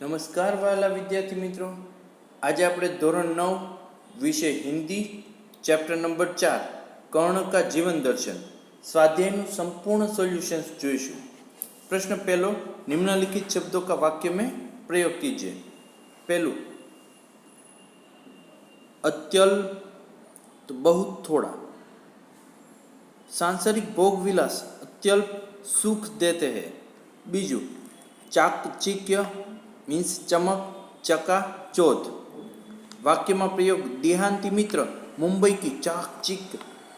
નમસ્કાર વહાલા વિદ્યાર્થી મિત્રો, આજે આપણે ધોરણ 9 વિષય હિન્દી ચેપ્ટર નંબર 4 કર્ણ કા જીવન દર્શન स्वाध्याय संपूर्ण सॉल्यूशंस જોઈશું। प्रश्न पहलो, निम्नलिखित शब्दों का वाक्य में प्रयोग कीजिए। पहलू, अत्यल्प तो बहुत थोड़ा। सांसारिक भोग विलास अत्यल्प सुख देते हैं। बीजू, चाकचिक्य मीन्स चमक, चका चौथ। वाक्य में प्रयोग, देहांती मित्र मुंबई की चाकचिक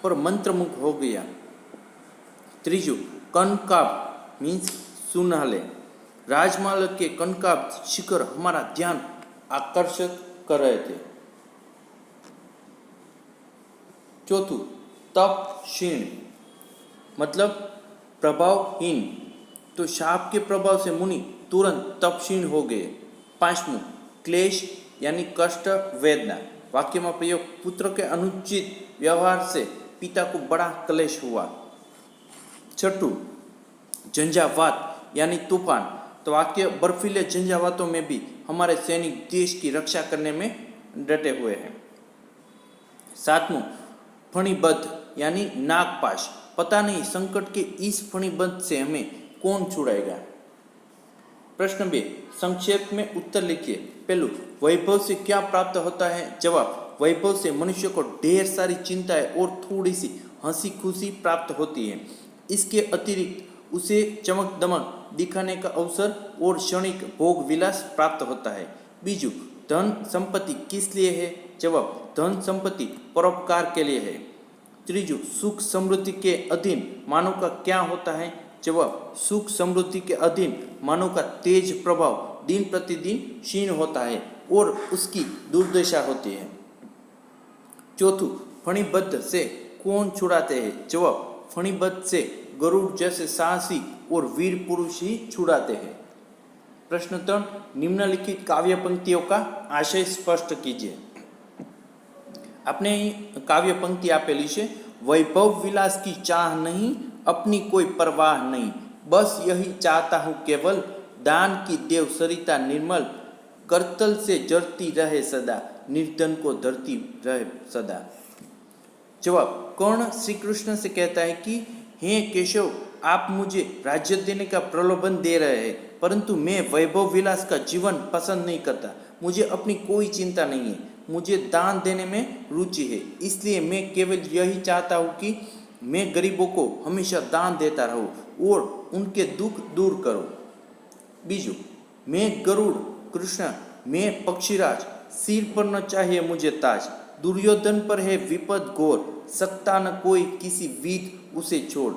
पर मंत्रमुग्ध हो गया। त्रीजू, कनकाब मीन्स सुनहले। राजमहल के कनकाब शिखर हमारा ध्यान आकर्षित कर रहे थे। चौथू, तप क्षीण मतलब प्रभावहीन, तो शाप के प्रभाव से मुनि तुरंत तपक्षीण हो गए। पांचवू, क्लेश यानी कष्ट वेदना। वाक्य में प्रयोग, पुत्र के अनुचित व्यवहार से पिता को बड़ा क्लेश हुआ। छठू, झंझावात यानी तूफान, तो वाक्य, बर्फीले झंझावातों में भी हमारे सैनिक देश की रक्षा करने में डटे हुए हैं। सातवां, फणीबद्ध यानी नागपाश, पता नहीं संकट के इस फणीबद्ध से हमें कौन छुड़ाएगा। प्रश्न बे, संक्षेप में उत्तर लिखिए। पहलू, वैभव से क्या प्राप्त होता है? जवाब, वैभव से मनुष्य को ढेर सारी चिंताएं और थोड़ी सी हंसी खुशी प्राप्त होती है। इसके अतिरिक्त उसे चमक दमक दिखाने का अवसर और क्षणिक भोग विलास प्राप्त होता है। बीजू, धन संपत्ति किस लिए है? जवाब, धन संपत्ति परोपकार के लिए है। त्रीजू, सुख समृद्धि के अधीन मानव का क्या होता है? जवाब, सुख समृद्धि के अधीन मानव का तेज प्रभाव दिन प्रतिदिन क्षीण होता है और उसकी दुर्दशा होती है। चौथू, फणीबद्ध से कौन छुड़ाते हैं? जवाब, फणीबद्ध से गरुड़ जैसे साहसी और वीर पुरुष ही छुड़ाते हैं। प्रश्न 3, निम्नलिखित काव्य पंक्तियों का आशय स्पष्ट कीजिए। आपने काव्य पंक्ति आपेली है, वैभव विलास की चाह नहीं, अपनी कोई परवाह नहीं, बस यही चाहता हूँ केवल, दान की देव सरिता निर्मल, करतल से जरती रहे सदा, निर्धन को धरती रहे सदा। जवाब, कर्ण श्री कृष्ण से कहता है कि हे केशव, आप मुझे राज्य देने का प्रलोभन दे रहे हैं, परंतु मैं वैभव विलास का जीवन पसंद नहीं करता। मुझे अपनी कोई चिंता नहीं है, मुझे दान देने में रुचि है, इसलिए मैं केवल यही चाहता हूँ कि मैं गरीबों को हमेशा दान देता रहूं और उनके दुख दूर करूं। बीजू, मैं गरुड़ कृष्ण, मैं पक्षीराज, सिर पर न चाहिए मुझे ताज, दुर्योधन पर है विपद घोर, सकता न कोई किसी विध उसे छोड़,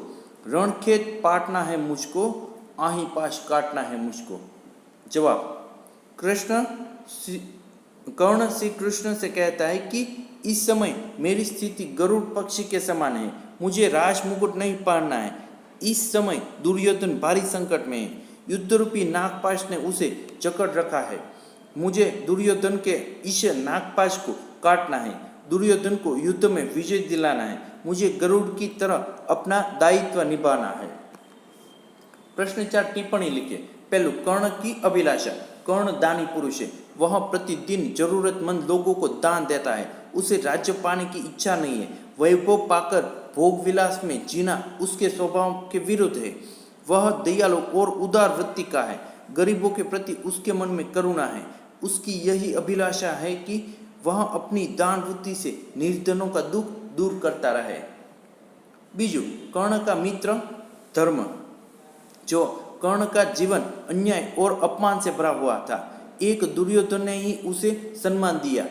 रणखेत पाटना है मुझको, आही पाश काटना है मुझको। जवाब, कर्ण श्री कृष्ण से कहता है कि इस समय मेरी स्थिति गरुड़ पक्षी के समान है, मुझे राज मुकुट नहीं पहनना है। इस समय दुर्योधन भारी संकट में है, युद्ध रूपी नागपाश ने उसे जकड़ रखा है, मुझे दुर्योधन के इस नागपाश को काटना है, दुर्योधन को युद्ध में विजय दिलाना है, मुझे गरुड़ की तरह अपना दायित्व निभाना है। प्रश्न 4, टिप्पणी लिखिए। पहलू, कर्ण की अभिलाषा। कर्ण दानी पुरुष है, वह प्रतिदिन जरूरतमंद लोगों को दान देता है, उसे राज्य पाने की इच्छा नहीं है, वैभव पाकर भोग विलास में जीना उसके स्वभाव के विरुद्ध है। वह दयालु और उदार वृत्ति का है, गरीबों के प्रति उसके मन में करुणा है, उसकी यही अभिलाषा है कि वह अपनी दान वृत्ति से निर्धनों का दुख दूर करता रहे। बीजू, कर्ण का मित्र धर्म। जो कर्ण का जीवन अन्याय और अपमान से भरा हुआ था, एक दुर्योधन ने ही उसे सम्मान दिया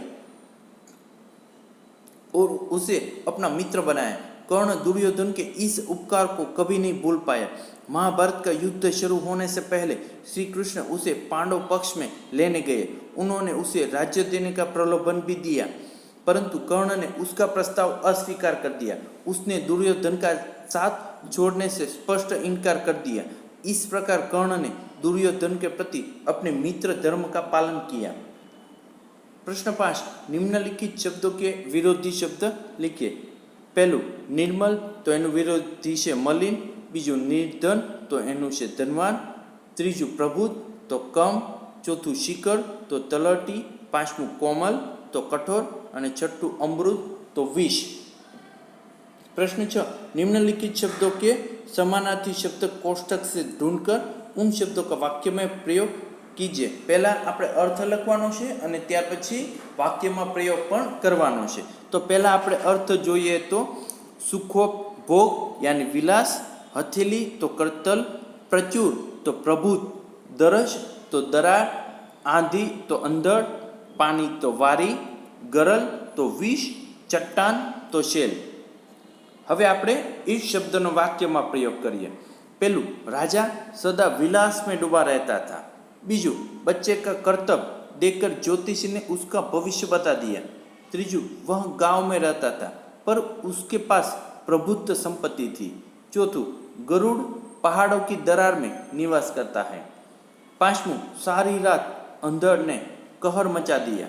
और उसे अपना मित्र बनाया। कर्ण दुर्योधन के इस उपकार को कभी नहीं भूल पाया। महाभारत का युद्ध शुरू होने से पहले श्री कृष्ण उसे पांडव पक्ष में लेने गए, उन्होंने उसे राज्य देने का प्रलोभन भी दिया, परंतु कर्ण ने उसका प्रस्ताव अस्वीकार कर दिया। उसने दुर्योधन का साथ छोड़ने से स्पष्ट इनकार कर दिया। इस प्रकार कर्ण ने दुर्योधन के प्रति अपने मित्र धर्म का पालन किया। प्रश्न 5, निम्नलिखित शब्दों के विरोधी शब्द लिखिए। पहलू, निर्मल, तो एनु विरोधी है मलिन। बीजू, निर्धन, तो एनु है धनवान। ત્રીજું પ્રબુદ્ધ તો કમ, ચોથું શિખર તો તલટી, પાંચમું કોમલ તો કઠોર અને છઠ્ઠું અમૃત तो विष। प्रश्न 6, निम्नलिखित शब्दों के समानार्थी शब्द कोष्टक से ढूंढकर उन शब्दों का वाक्य में प्रयोग कीजिए। पहला આપણે અર્થ લખવાનો છે અને ત્યાર પછી વાક્યમાં પ્રયોગ પણ કરવાનો છે। તો પહેલા આપણે અર્થ જોઈએ તો સુખોપભોગ यानी વિલાસ, હથેલી તો કરતલ, પ્રચુર તો પ્રભુત, દરજ તો દરાર, આંધી તો અંધડ, પાણી તો વારી, ગરલ તો વિષ, चट्टान तो शेल। हवे आपणे इस शब्दनो वाक्यमां प्रयोग करिए। पहलू, राजा सदा विलास में डूबा रहता था। बीजू, बच्चे का कर्तव्य देखकर ज्योतिषी ने उसका भविष्य बता दिया। तीजू, वह गांव में रहता था पर उसके पास प्रभुत्व संपत्ति थी। चौथू, गरुड़ पहाड़ों की दरार में निवास करता है। पांचवू, सारी रात अंधड़ ने कहर मचा दिया।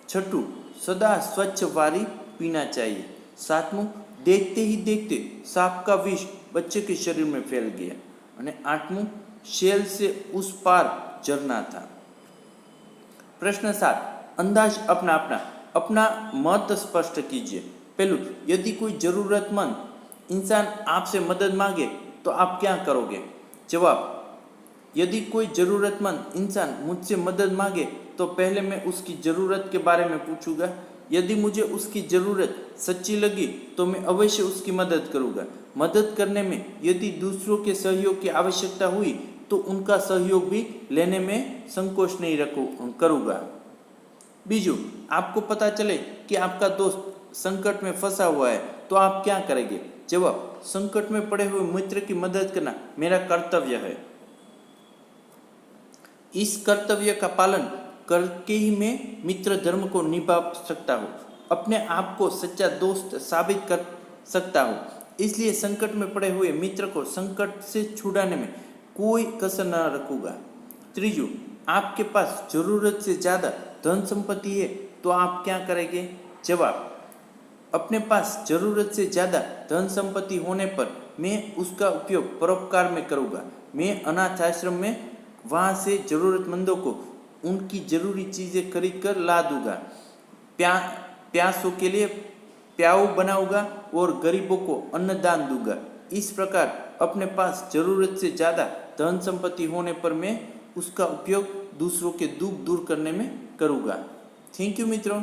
छठू, सदा स्वच्छ वारी पीना चाहिए। सातमू, देखते ही देखते सांप का विष बच्चे के शरीर में फैल गया। और आठमू, शेल से उस पार झरना था। प्रश्न 7, अंदाज अपना अपना अपना मत स्पष्ट कीजिए। पहलू, यदि कोई जरूरतमंद इंसान आपसे मदद मांगे तो आप क्या करोगे? जवाब, यदि कोई ज़रूरतमंद इंसान मुझसे मदद मांगे तो पहले मैं उसकी ज़रूरत के बारे में पूछूंगा। यदि मुझे उसकी ज़रूरत सच्ची लगी तो मैं अवश्य उसकी मदद करूंगा। मदद करने में यदि दूसरों के सहयोग की आवश्यकता हुई तो उनका सहयोग भी लेने में संकोच नहीं करूंगा। बीजू, आपको पता चले कि आपका दोस्त संकट में फंसा हुआ है तो आप क्या करेंगे? जवाब, संकट में पड़े हुए मित्र की मदद करना मेरा कर्तव्य है। इस कर्तव्य का पालन करके ही मैं मित्र धर्म को निभा सकता हूँ, अपने आप को सच्चा दोस्त साबित कर सकता हूँ। इसलिए संकट में पड़े हुए मित्र को संकट से छुड़ाने में कोई कसर न रखूंगा। तीजू, आपके पास जरूरत से ज़्यादा धन संपत्ति है तो आप क्या करेंगे? जवाब, अपने पास जरूरत से ज़्यादा धन संपत्ति होने पर मैं उसका उपयोग परोपकार में करूँगा। मैं अनाथ आश्रम में वहाँ से ज़रूरतमंदों को उनकी ज़रूरी चीज़ें खरीद कर ला दूँगा। प्यासों के लिए प्याऊ बनाऊँगा और गरीबों को अन्नदान दूँगा। इस प्रकार अपने पास ज़रूरत से ज़्यादा धन संपत्ति होने पर मैं उसका उपयोग दूसरों के दुख दूर करने में करूँगा। थैंक यू मित्रों।